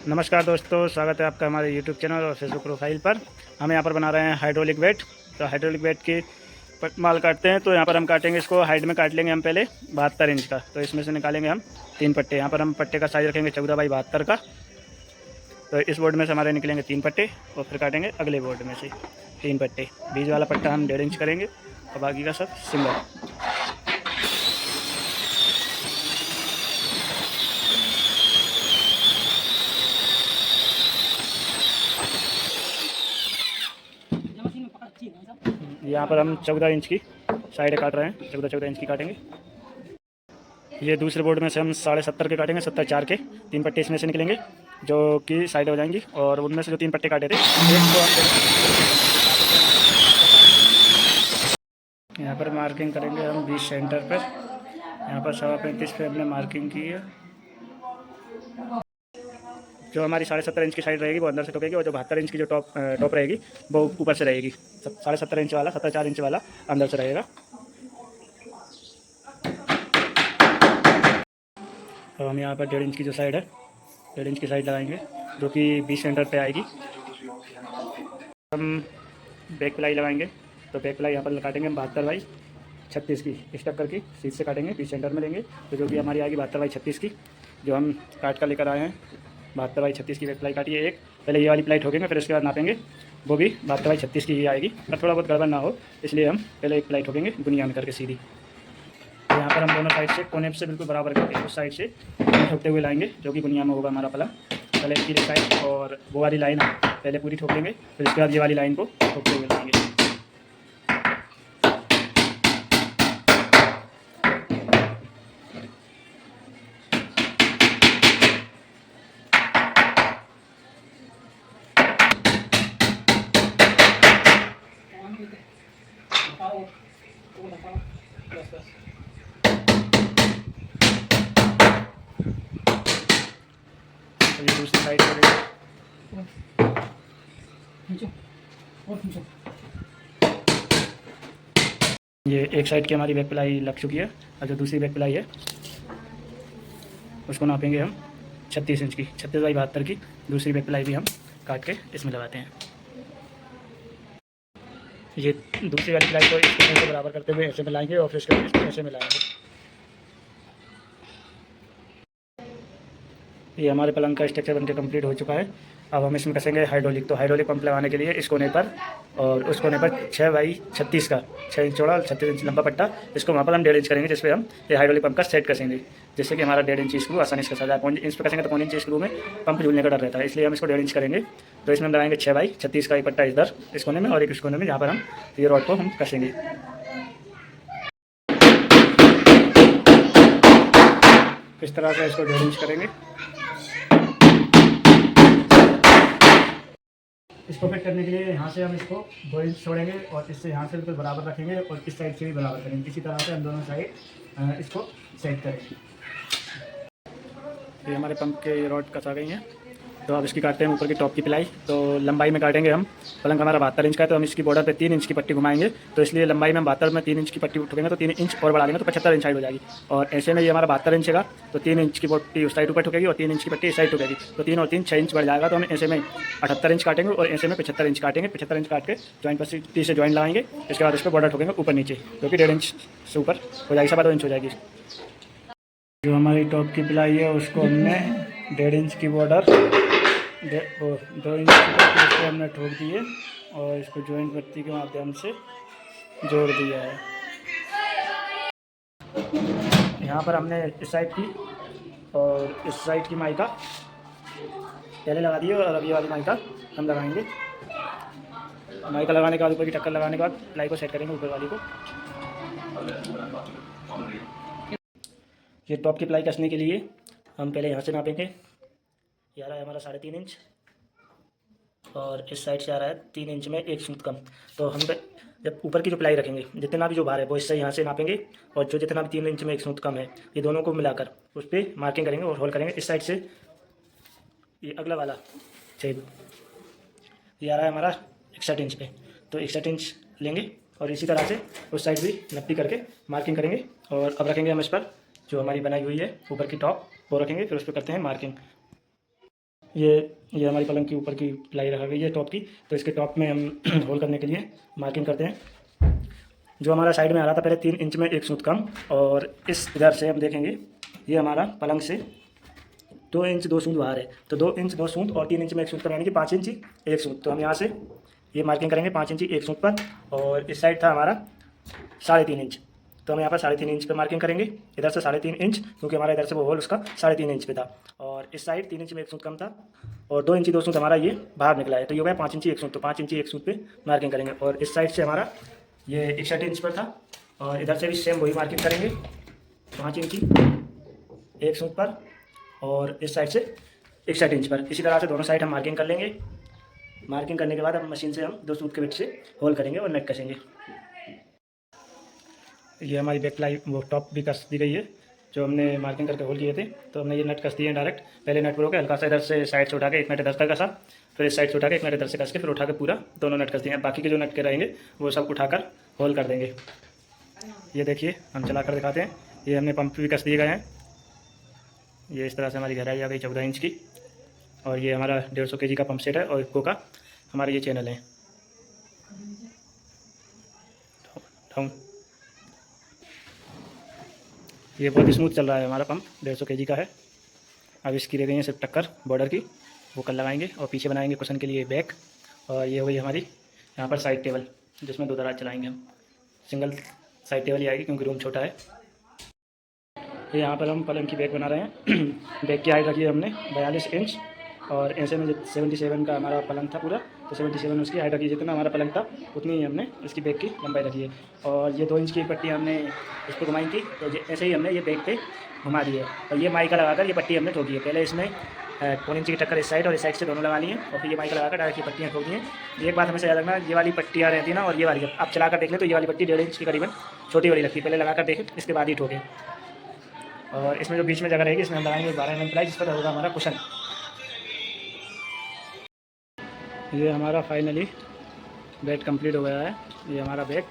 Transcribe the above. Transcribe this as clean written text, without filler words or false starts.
नमस्कार दोस्तों, स्वागत है आपका हमारे YouTube चैनल और फेसबुक प्रोफाइल पर। हम यहाँ पर बना रहे हैं हाइड्रोलिक बेड। तो हाइड्रोलिक बेड की माल काटते हैं। तो यहाँ पर हम काटेंगे, इसको हाइट में काट लेंगे हम पहले 72 इंच का। तो इसमें से निकालेंगे हम 3 पट्टे। यहाँ पर हम पट्टे का साइज़ रखेंगे 14 बाई 72 का। तो इस बोर्ड में से हमारे निकलेंगे 3 पट्टे और फिर काटेंगे अगले बोर्ड में से 3 पट्टे। बीच वाला पट्टा हम 1.5 इंच करेंगे और बाकी का सब सिंगल। यहाँ पर हम 14 इंच की साइड काट रहे हैं, 14 इंच की काटेंगे। ये दूसरे बोर्ड में से हम 70.5 के काटेंगे, 74 के 3 पट्टे इसमें से निकलेंगे जो कि साइड हो जाएंगी। और उनमें से जो 3 पट्टे काटे थे एक को हम यहाँ पर मार्किंग करेंगे हम 20 सेंटर पर। यहाँ पर 35 पे हमने मार्किंग की है। जो हमारी 70.5 इंच की साइड रहेगी वो अंदर से ठोकेगी और जो 72 इंच की जो टॉप रहेगी वो ऊपर से रहेगी। 70.5 इंच वाला 74 इंच वाला अंदर से रहेगा। तो हम यहाँ पर 1.5 इंच की जो साइड है, 1.5 इंच की साइड लगाएंगे जो कि 20 सेंटर पे आएगी। हम बैक प्लाई लगाएंगे। तो बैक प्लाई यहाँ पर काटेंगे हम 72 बाई 36 की इस टक्कर की सीट से काटेंगे, 20 सेंटर में लेंगे। तो जो कि हमारी आएगी 72 बाई 36 की, जो हम काट कर लेकर आए हैं। 72 बाई 36 की बैक प्लाई काटिए एक। पहले ये वाली प्लाई ठोकेंगे, फिर उसके बाद नापेंगे। वो भी 72 बाई 36 की ही आएगी। पर थोड़ा बहुत गड़बड़ ना हो इसलिए हम पहले एक प्लाई ठोकेंगे गुनिया में करके सीधी। तो यहाँ पर हम दोनों साइड से कोने से बिल्कुल बराबर करके उस साइड से ठोकते हुए लाएंगे जो कि गुनिया में होगा हमारा पलंग। पहले इसकी साइड और वो वाली लाइन हम पहले पूरी ठोक लेंगे, फिर उसके बाद ये वाली लाइन को ठोकते हुए लाएंगे। तो ये दूसरी साइड करेंगे। ये एक साइड की हमारी बैक प्लाई लग चुकी है और जो दूसरी बैक प्लाई है उसको नापेंगे हम 36 इंच की, 36 बाई 72 की। दूसरी बैक प्लाई भी हम काट के इसमें लगाते हैं। ये दूसरी वाली प्लाई को इस कोने से बराबर करते हुए ऐसे मिलाएंगे और फिर इसके बाद इसको ऐसे मिलाएंगे। ये हमारे पलंग का स्ट्रक्चर बनकर कंप्लीट हो चुका है। अब हम इसमें कसेंगे हाइड्रोलिक। तो हाइड्रोलिक पंप लगाने के लिए इस कोने पर और उस कोने पर 6 बाई 36 का 6 इंच चौड़ा और 36 इंच लंबा पट्टा, इसको वहाँ पर हम 1.5 इंच करेंगे, जिस पर हम ये हाइड्रोलिक पंप का सेट कसेंगे, जिससे कि हमारा 1.5 इंच स्क्रू आसानी से कसा जाए। 5 इंच पर कसेंगे तो 5 इंच स्क्रू में पंप झूलने का डर रहता है, इसलिए हम इसको 1.5 इंच करेंगे। तो इसमें हम लगाएंगे 6 बाई 36 का एक पट्टा इधर इस कोने में और एक इस कोने में, जहाँ पर हम ये रॉड को हम कसेंगे। इस तरह से इसको 1.5 इंच करेंगे। इसको फिट करने के लिए यहाँ से हम इसको 2 इंच छोड़ेंगे और इससे यहाँ से बिल्कुल बराबर रखेंगे और इस साइड से भी बराबर करेंगे। इसी तरह से हम दोनों साइड इसको सेट करेंगे। ये हमारे पंप के रॉड कसा गई हैं। तो अब इसकी काटते हैं ऊपर की टॉप की प्लाई। तो लंबाई में काटेंगे हम। पलंग हमारा 72 इंच का है, तो हम इसकी बॉर्डर पे 3 इंच की पट्टी घुमाएंगे। तो इसलिए लंबाई में हम 72 में 3 इंच की पट्टी ठोकेंगे तो 3 इंच और बढ़ा देंगे तो 75 इंच हाइट हो जाएगी। और ऐसे में ये हमारा 72 इंच का, तो 3 इंच की पट्टी उस साइड ऊपर ठोकेगी और 3 इंच की पट्टी इस साइड ठोकेगी। तो 3 और 3 6 इंच बढ़ जाएगा। तो हम ऐसे में 78 इंच काटेंगे और ऐसे में 75 इंच काटेंगे। 75 इंच काट के जॉइंट पर 30 से जॉइंट लगाएंगे। इसके बाद इस पर बॉर्डर ठोकेंगे ऊपर नीचे, क्योंकि 1.5 इंच से ऊपर हो जाएगी, 2.25 इंच हो जाएगी। जो हमारी टॉप की प्लाई है उसको हमने 1.5 इंच की बॉर्डर 2 इंच की पट्टी इस पर हमने ठोक दी है और इसको जॉइंट पट्टी के माध्यम से जोड़ दिया है। यहाँ पर हमने इस साइड की और इस साइड की माइका पहले लगा दी है और अब ये वाली माइका हम लगाएंगे। माइका लगाने के बाद ऊपर की टक्कर लगाने के बाद प्लाई को सेट करेंगे ऊपर वाली को। ये टॉप की प्लाई कसने के लिए हम पहले यहाँ से नापेंगे। ये आ रहा है हमारा 3.5 इंच और इस साइड से आ रहा है 3 इंच में 1 सूत कम। तो हम जब ऊपर की जो प्लाई रखेंगे, जितना भी जो भार है वो इससे यहाँ से नापेंगे और जो जितना भी 3 इंच में 1 सूत कम है, ये दोनों को मिलाकर उस पर मार्किंग करेंगे और होल करेंगे। इस साइड से ये अगला वाला छेद ये आ रहा है हमारा 61 इंच पे, तो 61 इंच लेंगे और इसी तरह से उस साइड भी नप्पी करके मार्किंग करेंगे। और अब रखेंगे हम इस पर जो हमारी बनाई हुई है ऊपर की टॉप, वो रखेंगे, फिर उस पर करते हैं मार्किंग। ये हमारी पलंग के ऊपर की प्लाई रखा गई है टॉप की, तो इसके टॉप में हम होल करने के लिए मार्किंग करते हैं। जो हमारा साइड में आ रहा था पहले 3 इंच में 1 सूत कम, और इस इधर से हम देखेंगे ये हमारा पलंग से 2 इंच 2 सूत बाहर है, तो 2 इंच 2 सूत और 3 इंच में 1 सूत पर, यानी कि 5 इंच 1 सूत। तो हम यहाँ से ये मार्किंग करेंगे 5 इंच 1 सूत पर, और इस साइड था हमारा 3.5 इंच, तो हम यहाँ पर 3.5 इंच पे मार्किंग करेंगे। इधर से 3.5 इंच, क्योंकि हमारा इधर से वो होल उसका 3.5 इंच पे था, और इस साइड 3 इंच में 1 सूत कम था, और 2 इंची 2 सूत हमारा ये बाहर निकला है, तो ये हो गया 5 इंची 1 सूत। तो 5 इंची 1 सूत पे मार्किंग करेंगे, और इस साइड से हमारा ये 61 इंच पर था, और इधर से भी सेम वही मार्किंग करेंगे 5 इंची 1 सूत पर, और इस साइड से 61 इंच पर। इसी तरह से दोनों साइड हम मार्किंग कर लेंगे। मार्किंग करने के बाद हम मशीन से हम 2 सूत के बीच से होल करेंगे और नेक कसेंगे। ये हमारी बैक प्लाई वो टॉप भी कस दी गई है, जो हमने मार्किंग करके होल किए थे, तो हमने ये नट कस दिए हैं डायरेक्ट। पहले नट पर होकर हल्का सा इधर से साइड से उठा के एक नट इधर तक कसा, फिर इस साइड से उठा के एक नट इधर से कस के फिर उठा के पूरा दोनों नट कस दिए हैं। बाकी के जो नट के रहेंगे वो सब उठाकर होल कर देंगे। ये देखिए हम चला कर दिखाते हैं। ये हमने पंप भी कस दिए गए हैं। ये इस तरह से हमारी गहराई आ गई 14 इंच की, और ये हमारा 150 kg का पंप सेट है, और इको का हमारे ये चैनल है। ये बहुत स्मूथ चल रहा है हमारा पंप, 150 kg का है। अब इसकी रह गई है सिर्फ टक्कर बॉर्डर की, वो कल लगाएंगे, और पीछे बनाएंगे कुशन के लिए बैक। और ये हुई हमारी यहाँ पर साइड टेबल, जिसमें 2 दराज चलाएंगे हम। सिंगल साइड टेबल ही आएगी क्योंकि रूम छोटा है। ये यहाँ पर हम पलंग की बैक बना रहे हैं। बैक की हाइट रखी है हमने 42 इंच, और ऐसे में 77 का हमारा पलंग था पूरा, तो 77 उसकी हाइट रखी है। जितना हमारा पलंग था उतनी ही हमने इसकी बैक की लंबाई रखी है। और ये 2 इंच की पट्टी हमने इस पर घुमाई थी, तो ऐसे ही हमने ये बैक पे घुमा दी है, और ये माइका लगाकर ये पट्टी हमने ठोकी है। पहले इसमें 1 इंच की टक्कर इस साइड और इस साइड से दोनों लगा ली है, और फिर ये माइका लगाकर डायरेक्ट ये पट्टियाँ ठोकी हैं। एक बात हमें याद रखना, ये वाली पट्टियाँ रहती है ना, और ये वाली आप चलाकर देख लें तो ये वाली पट्टी 1.5 इंच की करीबन छोटी वाली लगती है। पहले लगाकर देखें, इसके बाद ही ठोकें। और इसमें जो बीच में जगह रहेगी इसमें हम लगाएंगे 12 mm प्लाई, जिस पर होगा हमारा कुशन। ये हमारा फाइनली बेड कंप्लीट हो गया है। ये हमारा बैग